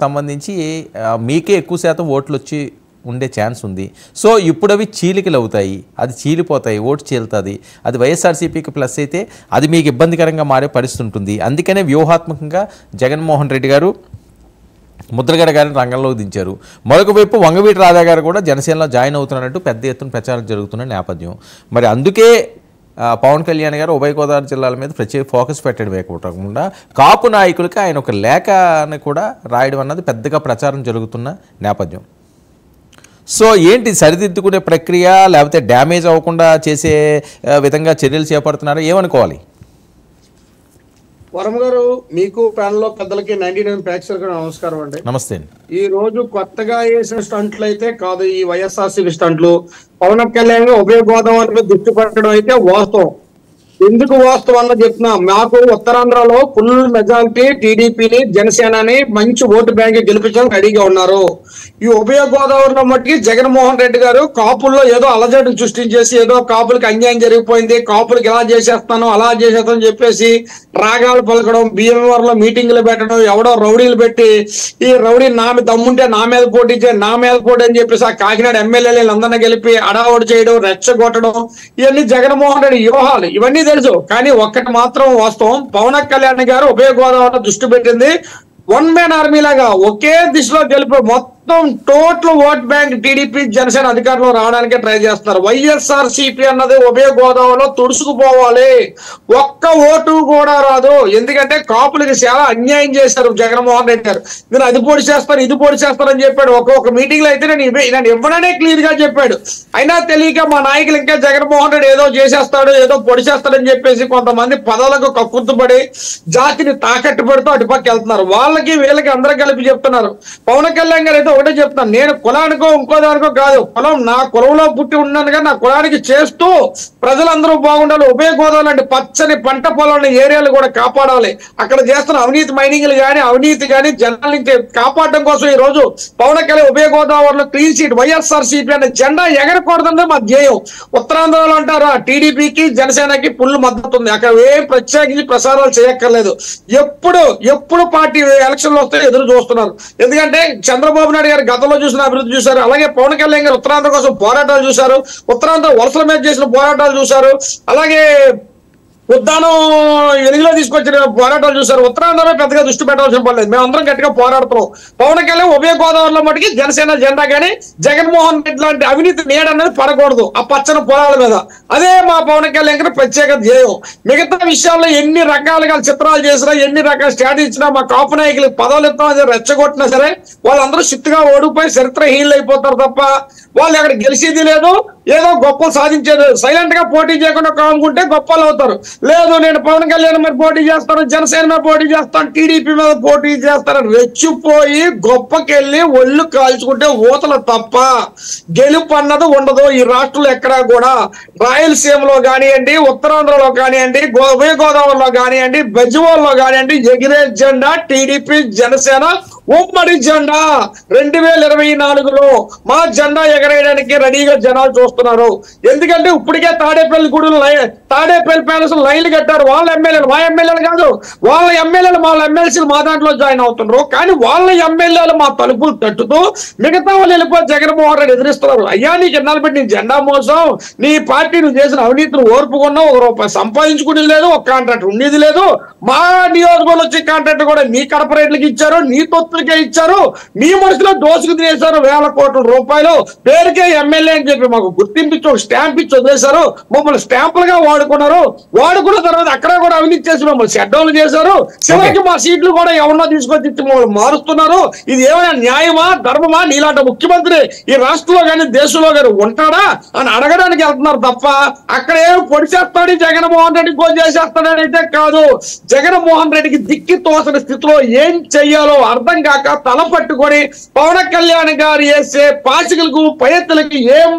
సంబంధించి మీకే ఎక్కువ శాతం ఓట్లు వచ్చి ఉండే ఛాన్స్ ఉంది. సో ఇప్పుడు అవి చీలికలు అవుతాయి, అది చీలిపోతాయి, ఓటు చీలుతుంది. అది వైఎస్ఆర్సీపీకి ప్లస్ అయితే అది మీకు ఇబ్బందికరంగా మారే పరిస్థితి ఉంటుంది. అందుకనే వ్యూహాత్మకంగా జగన్మోహన్ రెడ్డి గారు ముద్రగడ గారిని రంగంలోకి దించారు. మరొక వైపు వంగవీటి రాధా గారు కూడా జనసేనలో జాయిన్ అవుతున్నట్టు పెద్ద ఎత్తున ప్రచారం జరుగుతున్న నేపథ్యం. మరి అందుకే పవన్ కళ్యాణ్ గారు ఉభయ గోదావరి జిల్లాల మీద ప్రత్యేక ఫోకస్ పెట్టడమే కాకుండా కాపు నాయకులకి ఆయన ఒక లేఖని కూడా రాయడం అన్నది పెద్దగా ప్రచారం జరుగుతున్న నేపథ్యం. సో ఏంటి సరిదిద్దుకునే ప్రక్రియ, లేకపోతే డ్యామేజ్ అవ్వకుండా చేసే విధంగా చర్యలు చేపడుతున్నారా, ఏమనుకోవాలి? వరం గారు, మీకు ప్యానల్లో పెద్దలకి 99 ప్రేక్షకులకు నమస్కారం అండి. నమస్తే అండి. ఈ రోజు కొత్తగా వేసిన స్టంట్లు అయితే కాదు, ఈ వైఎస్ఆర్సీపీ స్టంట్లు. పవన్ కళ్యాణ్ ఉభయ గోదావరి మీద దృష్టి పెట్టడం అయితే వాస్తవం. ఎందుకు వాస్తవం అన్న చెప్తున్నా. మాకు ఉత్తరాంధ్రలో ఫుల్ మెజారిటీ టీడీపీని జనసేనని మంచి ఓటు బ్యాంక్ గెలిపించడానికి రెడీగా ఉన్నారు. ఈ ఉభయ గోదావరిలో మట్టికి జగన్మోహన్ రెడ్డి గారు కాపుల్లో ఏదో అలజడి సృష్టించేసి ఏదో కాపులకి అన్యాయం జరిగిపోయింది, కాపులకి ఇలా చేసేస్తాను అలా చేసేస్తాను చెప్పేసి రాగాలు పలకడం, భీమవరంలో మీటింగ్లు పెట్టడం, ఎవడో రౌడీలు పెట్టి ఈ రౌడీ నా మీద దమ్ముంటే నా మీద పోటీ చేయి, నా మీద పోటీ అని చెప్పేసి ఆ కాకినాడ ఎమ్మెల్యేలు అందరినీ గెలిపి అడావుడు చేయడం, రెచ్చగొట్టడం, ఇవన్నీ జగన్మోహన్ రెడ్డి వ్యూహాలు. ఇవన్నీ తెలుసు. కానీ ఒక్కటి మాత్రం వాస్తవం, పవన్ కళ్యాణ్ గారు ఉభయ గోదావరిలో దృష్టి పెట్టింది వన్ మ్యాన్ ఆర్మీ లాగా ఒకే దిశలో గెలుపు. మొత్తం total vote bank TDP Janasena అధికారంలో రావడానికి ట్రై చేస్తున్నారు. వైఎస్ఆర్సీపీ అన్నది ఉభయ గోదావరిలో తుడుచుకుపోవాలి, ఒక్క ఓటు కూడా రాదు. ఎందుకంటే కాపులకి చాలా అన్యాయం చేశారు జగన్మోహన్ రెడ్డి గారు. నేను అది పొడి చేస్తాను ఇది పొడి చేస్తానని చెప్పాడు. ఒక్కొక్క మీటింగ్ లో అయితే నేను ఇవ్వడనే క్లియర్ గా చెప్పాడు. అయినా తెలియక మా నాయకులు ఇంకా జగన్మోహన్ రెడ్డి ఏదో చేసేస్తాడు ఏదో పొడి చేస్తాడని చెప్పేసి కొంతమంది పదవులకు కక్కుర్తుపడి జాతిని తాకట్టు పెడుతూ అటుపక్క వెళ్తున్నారు. వాళ్ళకి వీళ్ళకి అందరూ కలిపి చెప్తున్నారు. పవన్ కళ్యాణ్ గారు అయితే ఒకటే చెప్తాను, నేను కులానికో ఇంకో దానికో కాదు, కులం నా కులంలో పుట్టి ఉన్నాను కానీ నా కులానికి చేస్తూ ప్రజలందరూ బాగుండాలి. ఉభయ గోదావరి లాంటి పచ్చని పంట పొలాల ఏరియాలు కూడా కాపాడాలి. అక్కడ చేస్తున్న అవినీతి మైనింగ్లు కానీ అవినీతి కానీ జనాలని కాపాడడం కోసం ఈ రోజు పవన్ కళ్యాణ్ ఉభయ గోదావరిలో క్లీన్ షీట్ వైఎస్ఆర్సీపీ అనే జెండా ఎగరకూడదన్నది మా ధ్యేయం. ఉత్తరాంధ్రలో అంటారా టీడీపీకి జనసేనకి ఫుల్ మద్దతు ఉంది. అక్కడ ఏం ప్రత్యేకించి ప్రసారాలు చేయక్కర్లేదు. ఎప్పుడు పార్టీ ఎలక్షన్లు వస్తే ఎదురు చూస్తున్నారు. ఎందుకంటే చంద్రబాబు నాయుడు గారు గతంలో చూసిన అభివృద్ధి చూశారు. అలాగే పవన్ కళ్యాణ్ గారు ఉత్తరాంధ్ర కోసం పోరాటాలు చూశారు, ఉత్తరాంధ్ర వలసల మీద చేసిన పోరాటాలు చూశారు, అలాగే ఉద్దానం వెలుగులో తీసుకొచ్చిన పోరాటాలు చూశారు. ఉత్తరాంధ్రపై పెద్దగా దృష్టి పెట్టాల్సిన పర్లేదు, మేమందరం గట్టిగా పోరాడుతున్నాం. పవన్ కళ్యాణ్ ఉభయ గోదావరిలో మటుకి జనసేన జెండా కానీ జగన్మోహన్ రెడ్డి లాంటి అవినీతి నీడ అనేది పడకూడదు ఆ పచ్చని పొలాల మీద. అదే మా పవన్ కళ్యాణ్ గారి ప్రత్యేక ధ్యేయం. మిగతా విషయాల్లో ఎన్ని రకాలుగా చిత్రాలు చేసినా ఎన్ని రకాల స్ట్రాటజీ ఇచ్చినా మా కాపు నాయకులు పదవులు ఇస్తాం రెచ్చగొట్టినా సరే వాళ్ళందరూ సిట్టుగా ఓడిపోయి చరిత్రహీనులు అయిపోతారు తప్ప వాళ్ళు అక్కడ గెలిచేది లేదు, ఏదో గొప్పలు సాధించేది. సైలెంట్ గా పోటీ చేయకుండా కానుకుంటే గొప్పలు అవుతారు. లేదు నేను పవన్ కళ్యాణ్ మీద పోటీ చేస్తాను, జనసేన మీద పోటీ చేస్తాను, టీడీపీ మీద పోటీ చేస్తాను రెచ్చిపోయి గొప్పకెళ్ళి ఒళ్ళు కాల్చుకుంటే ఊతలు తప్ప గెలుపు అన్నది ఉండదు ఈ రాష్ట్రంలో ఎక్కడా కూడా. రాయలసీమలో కానివ్వండి, ఉత్తరాంధ్రలో కానివ్వండి, ఉభయ గోదావరిలో కానివ్వండి, బెజవాడలో కానివ్వండి ఎగిరే జెండా టీడీపీ జనసేన ఉమ్మడి జెండా. 2024లో మా జెండా ఎగరేయడానికి రెడీగా జనాలు చూస్తున్నారు. ఎందుకంటే ఇప్పటికే తాడేపల్లి గుడులు తాడేపల్లి ప్యాలెస్ లైన్లు కట్టారు. వాళ్ళ ఎమ్మెల్యేలు మా ఎమ్మెల్యేలు కాదు, వాళ్ళ ఎమ్మెల్యేలు వాళ్ళ ఎమ్మెల్సీలు మా దాంట్లో జాయిన్ అవుతున్నారు. కానీ వాళ్ళ ఎమ్మెల్యేలు మా తలుపులు తట్టుతూ మిగతా వాళ్ళు వెళ్ళిపోయి జగన్మోహన్ రెడ్డి ఎదిరిస్తున్నారు. అయ్యా నీకు ఎన్నాళ్ళు పెట్టి నీ జెండా మోసం, నీ పార్టీ నువ్వు చేసిన అవినీతిని ఓర్పుకున్నావు, ₹1 సంపాదించుకునేది లేదు, ఒక కాంట్రాక్ట్ ఉండేది లేదు. మా నియోజకవర్గంలో వచ్చే కాంట్రాక్ట్ కూడా నీ కడప రేట్లకి ఇచ్చారు, నీ తొత్తులకే ఇచ్చారు, మీ మనుషులో దోసుకు తినేశారు వేల కోట్ల రూపాయలు. పేరుకే ఎమ్మెల్యే అని చెప్పి మాకు గుర్తింపించి ఒక స్టాంప్ ఇచ్చి వదిలేశారు. మమ్మల్ని స్టాంపులుగా వాడుకున్నారు. వాడుకున్న తర్వాత అక్కడ కూడా అవినీతి చేసి మమ్మల్ని షెడ్డౌన్లు చేశారు. చివరికి మా సీట్లు కూడా ఎవరన్నా తీసుకొచ్చి మమ్మల్ని మారుస్తున్నారు. ఇది ఏమైనా న్యాయమా ధర్మమా? నీలాంటి ముఖ్యమంత్రి ఈ రాష్ట్రంలో కానీ దేశంలో కానీ ఉంటాడా అని అడగడానికి వెళ్తున్నారు తప్ప అక్కడ ఏం పొడి చేస్తాడు జగన్మోహన్ రెడ్డి గోల్ చేసేస్తాడని అయితే కాదు. జగన్మోహన్ రెడ్డికి దిక్కి తోసిన స్థితిలో ఏం చెయ్యాలో అర్థం కాక తల పట్టుకొని పవన్ కళ్యాణ్ గారు వేసే పాచికలకు పయత్తులకి ఏం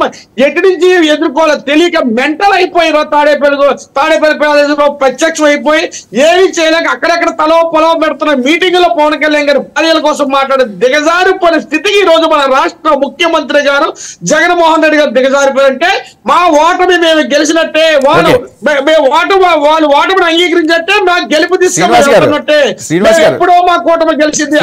ఎక్కడి నుంచి ఎదుర్కోవాలో తెలియక మెంటల్ అయిపోయారు. తాడేపల్లి ప్రదేశంలో ప్రత్యక్షం అయిపోయి ఏమి చేయలేక అక్కడెక్కడ తలో పొలవ పెడుతున్న మీటింగ్ లో పవన్ కళ్యాణ్ గారు భార్యల కోసం మాట్లాడే దిగజారిపోయిన స్థితికి ఈ రోజు మన రాష్ట్ర ముఖ్యమంత్రి గారు జగన్మోహన్ రెడ్డి గారు దిగజారిపోయారంటే మా ఓటమి మేము గెలిచినట్టే. వాళ్ళు వాళ్ళు ఓటమిని అంగీకరించే మాకు గెలుపు శ్రీనివాస్ గారు, శ్రీనివాస్ గారు, ఎప్పుడో మా కూటమి గెలిచింది.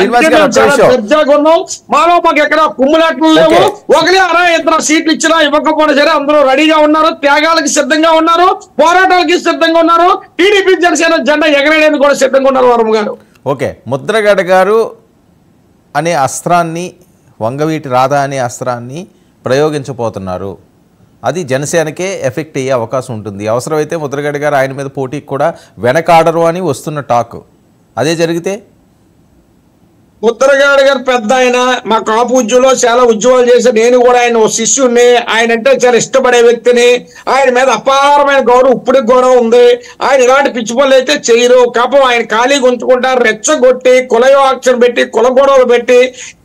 ఉన్నాం మాలో మాకు ఎక్కడ కుమ్ములాట్లు లేవు. ఒకరే ఇద్దరు సీట్లు ఇచ్చినా ఇవ్వకపోయినా సరే అందరూ రెడీగా ఉన్నారు, త్యాగాలకి సిద్ధంగా ఉన్నారు, పోరాటాలకి సిద్ధంగా ఉన్నారు. టీడీపీ జనసేన జెండా ఎగరేయడానికి కూడా సిద్ధంగా ఉన్నారు వర్మ గారు. ఓకే, ముద్రగడ గారు అనే అస్త్రాన్ని, వంగవీటి రాధా అనే అస్త్రాన్ని ప్రయోగించబోతున్నారు. అది జనసేనకే ఎఫెక్ట్ అయ్యే అవకాశం ఉంటుంది. అవసరమైతే ముద్రగడ గారు ఆయన మీద పోటీకి కూడా వెనకాడరు అని వస్తున్న టాక్. అదే జరిగితే ముద్రగడ గారు పెద్ద ఆయన, మా కాపు ఉద్యోగంలో చాలా ఉద్యోగాలు చేసి నేను కూడా ఆయన ఓ శిష్యుణ్ణి. ఆయన అంటే చాలా ఇష్టపడే వ్యక్తిని. ఆయన మీద అపారమైన గౌరవం ఇప్పటికి కూడా ఉంది. ఆయన ఇలాంటి పిచ్చి పనులు అయితే చేయరు. కాపం ఆయన ఖాళీగా ఉంచుకుంటారు. రెచ్చగొట్టి కులయోక్షణ పెట్టి కుల గొడవలు పెట్టి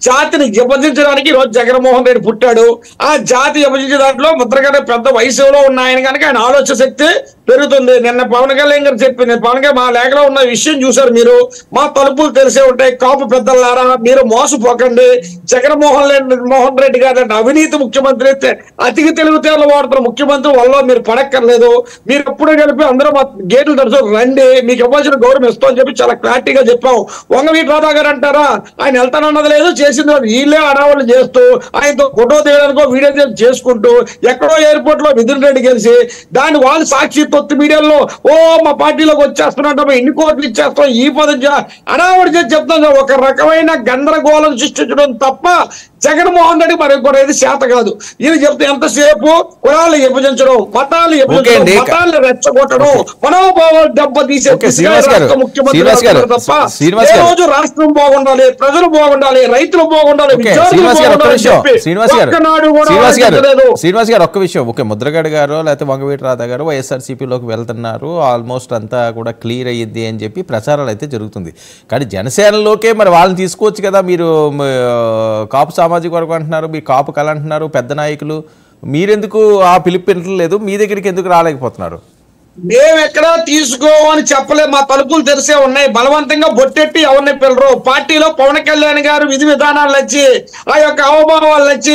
జాతిని విభజించడానికి ఈరోజు జగన్మోహన్ రెడ్డి పుట్టాడు. ఆ జాతి విభజించే దాంట్లో ముద్రగడ పెద్ద వయసులో ఉన్న ఆయన కనుక ఆయన ఆలోచన శక్తి పెరుగుతుంది. నిన్న పవన్ కళ్యాణ్ గారు చెప్పింది, పవన్ కళ్యాణ్ మా లేఖలో ఉన్న విషయం చూశారు మీరు. మా తలుపులు తెలిసే ఉంటాయి. కాపు పెద్దలారా మీరు మోసపోకండి. జగన్మోహన్ రెడ్డి గారు అవినీతి ముఖ్యమంత్రి, అతికి తెలివితేటలు వాడుతున్న ముఖ్యమంత్రి వల్ల మీరు పడక్కర్లేదు. మీరు ఎప్పుడూ కలిపి అందరూ మా గేట్లు తరచు రండి, మీకు ఇవ్వాల్సిన గౌరవం ఇస్తామని చెప్పి చాలా క్లారిటీగా చెప్పాం. వంగవీటి రాధా గారు అంటారా, ఆయన వెళ్తానన్నది లేదు, చేసింది వీళ్ళే అడావులు చేస్తూ ఆయనతో ఫోటో తీయడానికో వీడియో చేసుకుంటూ ఎక్కడో ఎయిర్పోర్ట్ లో మిథున్ రెడ్డి కలిసి దాన్ని వాళ్ళు సాక్షి తొత్తు మీడియాలో మా పార్టీలోకి వచ్చేస్తున్నట్టు ఇన్ని కోట్లు ఇచ్చేస్తాం ఈ పదం అడావుడి చేసి చెప్తాం. ఒక రకమైన గందరగోళం సృష్టించడం తప్ప జగన్మోహన్ రెడ్డి మరి కూడా ఏది చేత కాదు. ఈయన చెప్తే ఎంతసేపు కులాలు విభజించడం, మతాలు విభజించడం, మతాలను రెచ్చగొట్టడం, మనోభావాలు దెబ్బతీసే ముఖ్యమంత్రి తప్ప ఏ రోజు రాష్ట్రం బాగుండాలి, ప్రజలు బాగుండాలి, రైతులు బాగుండాలి, శ్రీనివాస్ గారు ఒక్క విషయం. ఓకే, ముద్రగడ గారు లేకపోతే వంగవీటి రాధా గారు వైఎస్ఆర్సీపీలోకి వెళ్తున్నారు, ఆల్మోస్ట్ అంతా కూడా క్లియర్ అయ్యింది అని చెప్పి ప్రచారాలు అయితే జరుగుతుంది. కానీ జనసేనలోకే మరి వాళ్ళని తీసుకోవచ్చు కదా. మీరు కాపు సామాజిక వర్గం అంటున్నారు, మీ కాపు కళ అంటున్నారు, పెద్ద నాయకులు, మీరెందుకు ఆ పిలుపు లేదు, మీ దగ్గరికి ఎందుకు రాలేకపోతున్నారు? మేమెక్కడా తీసుకోమని చెప్పలేదు. మా తలుపులు తెరిసే ఉన్నాయి. బలవంతంగా బొట్టెట్టి ఎవరిని పిల్లరు. పార్టీలో పవన్ కళ్యాణ్ గారు విధి విధానాలు వచ్చి, ఆ యొక్క అవభావాలు వచ్చి,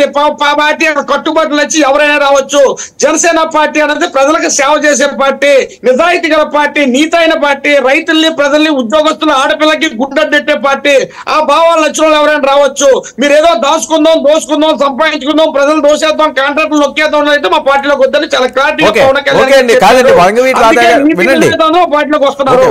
పార్టీ కట్టుబాట్లు వచ్చి ఎవరైనా రావచ్చు. జనసేన పార్టీ అనేది ప్రజలకు సేవ చేసే పార్టీ, నిజాయితీ గల పార్టీ, నీతైన పార్టీ, రైతుల్ని, ప్రజల్ని, ఉద్యోగస్తులు, ఆడపిల్లకి గుడ్డెట్టే పార్టీ. ఆ భావాలు వచ్చిన వాళ్ళు ఎవరైనా రావచ్చు. మీరు ఏదో దాచుకుందాం, దోసుకుందాం, సంపాదించుకుందాం, ప్రజలు దోసేద్దాం, కాంట్రాక్టులు నొక్కేద్దాం అయితే మా పార్టీలోకి వద్దని చాలా క్లారిటీ పవన్ కళ్యాణ్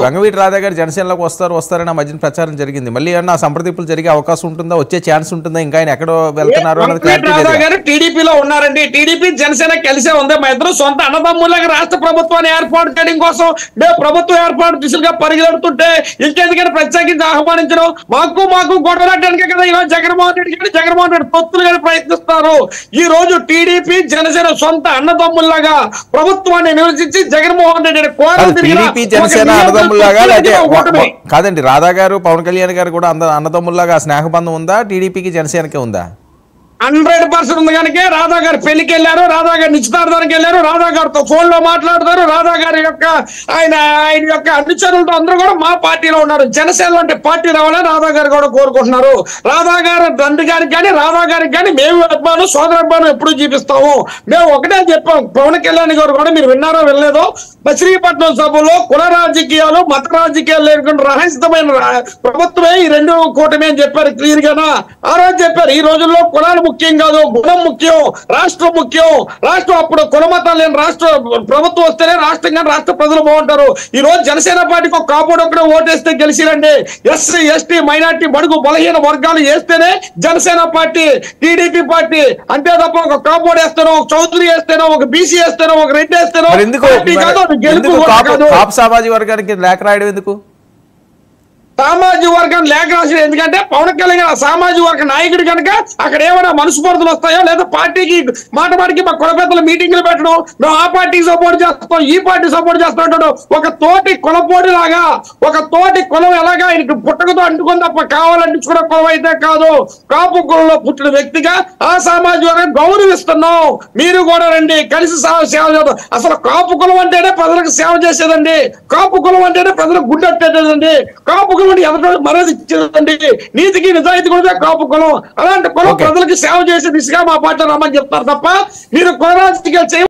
వంగవీటి రాధా గారు జనసేనలోకి వస్తారని ఆ మధ్యన ప్రచారం జరిగింది. మళ్ళీ ఏమన్నా సంప్రదింపులు జరిగే అవకాశం ఉంటుందా, వచ్చే ఛాన్స్ ఉంటుందా, ఇంకా ఆయన ఎక్కడో వెళ్తున్నారు అన్నది టీడీపీలో ఉన్నారండి. టీడీపీ జనసేన కలిసే ఉంది. మా ఇద్దరు సొంత అన్నదమ్ములాగా రాష్ట్ర ప్రభుత్వాన్ని ఏర్పాటు చేయడం కోసం మేము ప్రభుత్వం ఏర్పాటు దిశగా పరిగెడుతుంటే ఇంకెందుకైనా ప్రత్యేకించి ఆహ్వానించడం, మాకు గొడవలాడడానికే కదా ఈరోజు జగన్మోహన్ రెడ్డి పొత్తులు కానీ ప్రయత్నిస్తారు. ఈ రోజు టీడీపీ జనసేన సొంత అన్నదమ్ములాగా ప్రభుత్వాన్ని నివసించి జగన్మోహన్ కాదండి, రాధా గారు పవన్ కళ్యాణ్ గారు కూడా అన్నదమ్ముల్లాగా స్నేహబంధం ఉందా, టీడీపీకి జనసేనకే ఉందా? 100% ఉంది కనుక రాధా గారు పెళ్లికి వెళ్ళారు, రాధా గారు నిశ్చితార్థానికి వెళ్ళారు, రాధా గారితో ఫోన్ లో మాట్లాడతారు. రాధా గారి యొక్క ఆయన యొక్క అనుచరులతో అందరూ కూడా మా పార్టీలో ఉన్నారు. జనసేన అంటే పార్టీ రావాలని రాధా గారు కూడా కోరుకుంటున్నారు. రాధా గారు తండ్రి గారికి కానీ రాధా గారికి కానీ మేము అభిమానం, సోదరాభిమానం ఎప్పుడు చూపిస్తాము. మేము ఒకటే చెప్పాం, పవన్ కళ్యాణ్ గారు కూడా మీరు విన్నారో వెళ్ళలేదో, మచిలీపట్నం సభలో కుల రాజకీయాలు, మత రాజకీయాలు లేకుండా రహస్యమైన ప్రభుత్వమే ఈ రెండు కూటమి అని చెప్పారు క్లియర్ గానా. ఆ రోజు చెప్పారు ఈ రోజుల్లో కులాలు ముఖ్యం కాదు, గుణం ముఖ్యం, రాష్ట్రం ముఖ్యం. రాష్ట్రం అప్పుడు కులమతాలు లేని రాష్ట్ర ప్రభుత్వం వస్తేనే రాష్ట్రంగా రాష్ట్ర ప్రజలు బాగుంటారు. ఈ రోజు జనసేన పార్టీకి ఒక కాపోడు ఒక్కడే ఓటేస్తే గెలిచిరండి. ఎస్సీ ఎస్టీ మైనార్టీ బడుగు బలహీన వర్గాలు వేస్తేనే జనసేన పార్టీ, టీడీపీ పార్టీ. అంతే తప్ప ఒక కాపోడు వేస్తానో, ఒక చౌదరి వేస్తానో, ఒక బీసీ వేస్తానో, ఒక రెడ్డి వేస్తానో సామాజిక వర్గానికి లేఖ రాయడం ఎందుకు? సామాజిక వర్గం లేఖ రాసిన ఎందుకంటే పవన్ కళ్యాణ్ సామాజిక వర్గ నాయకుడు కనుక అక్కడ ఏమైనా మనస్ఫూర్తులు వస్తాయో, లేదా పార్టీకి మాటమాటికి మా కుల పెద్దల మీటింగ్లు పెట్టడం, మేము ఆ పార్టీకి సపోర్ట్ చేస్తాం, ఈ పార్టీ సపోర్ట్ చేస్తాం, ఒక తోటి కులపోటీ లాగా, ఒక తోటి కులం ఎలాగా ఆయనకి పుట్టకతో అంటుకుని తప్ప కావాలంటించుకున్న కులం అయితే కాదు. కాపు కులంలో పుట్టిన వ్యక్తిగా ఆ సామాజిక వర్గం గౌరవిస్తున్నాం. మీరు కూడా రండి, కలిసి సేవ చేద్దాం. అసలు కాపు కులం అంటేనే ప్రజలకు సేవ చేసేదండి. కాపు కులం అంటేనే ప్రజలకు గుడ్డెట్టేదండి. కాపు కులం మర్యాద ఇచ్చేదండి. నీతికి నిజాయితీ కూడా కాపు కులం. అలాంటి కులం ప్రజలకు సేవ చేసే దిశగా మా పార్టీ రమ్మని చెప్తారు తప్ప మీరు కుల రాజకీయాలు